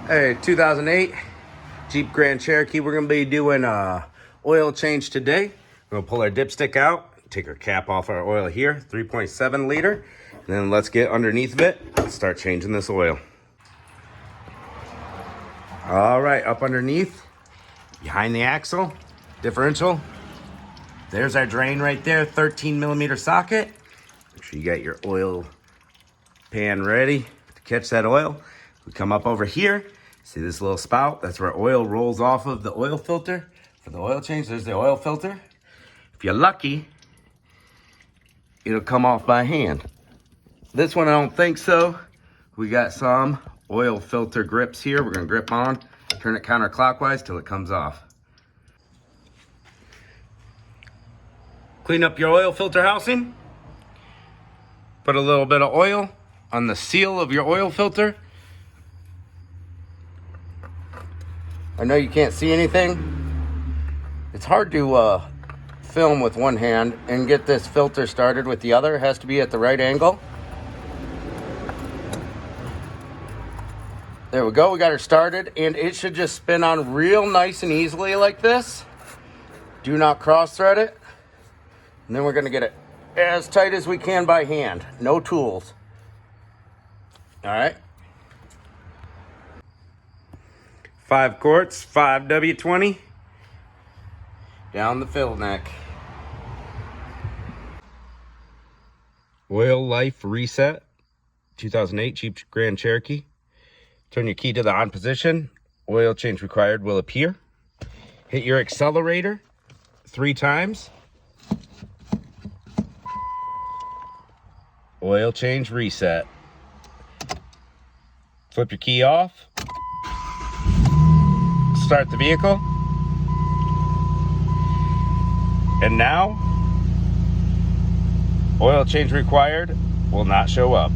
Hey, 2008 Jeep Grand Cherokee. We're gonna be doing oil change today. We're gonna pull our dipstick out, take our cap off our oil here, 3.7 liter. And then let's get underneath of it and start changing this oil. All right, up underneath, behind the axle, differential. There's our drain right there, 13 millimeter socket. Make sure you got your oil pan ready to catch that oil. We come up over here, see this little spout? That's where oil rolls off of the oil filter for the oil change. There's the oil filter. If you're lucky, it'll come off by hand. This one, I don't think so. We got some oil filter grips here. We're gonna grip on, turn it counterclockwise till it comes off. Clean up your oil filter housing. Put a little bit of oil on the seal of your oil filter. I know you can't see anything. It's hard to film with one hand and get this filter started with the other. It has to be at the right angle. There we go, we got her started, and it should just spin on real nice and easily like this. Do not cross thread it. And then we're gonna get it as tight as we can by hand, no tools. All right. 5 quarts, 5 W20, down the fill neck. Oil life reset, 2008 Jeep Grand Cherokee. Turn your key to the on position. Oil change required will appear. Hit your accelerator 3 times. Oil change reset. Flip your key off. Start the vehicle. And now, oil change required will not show up.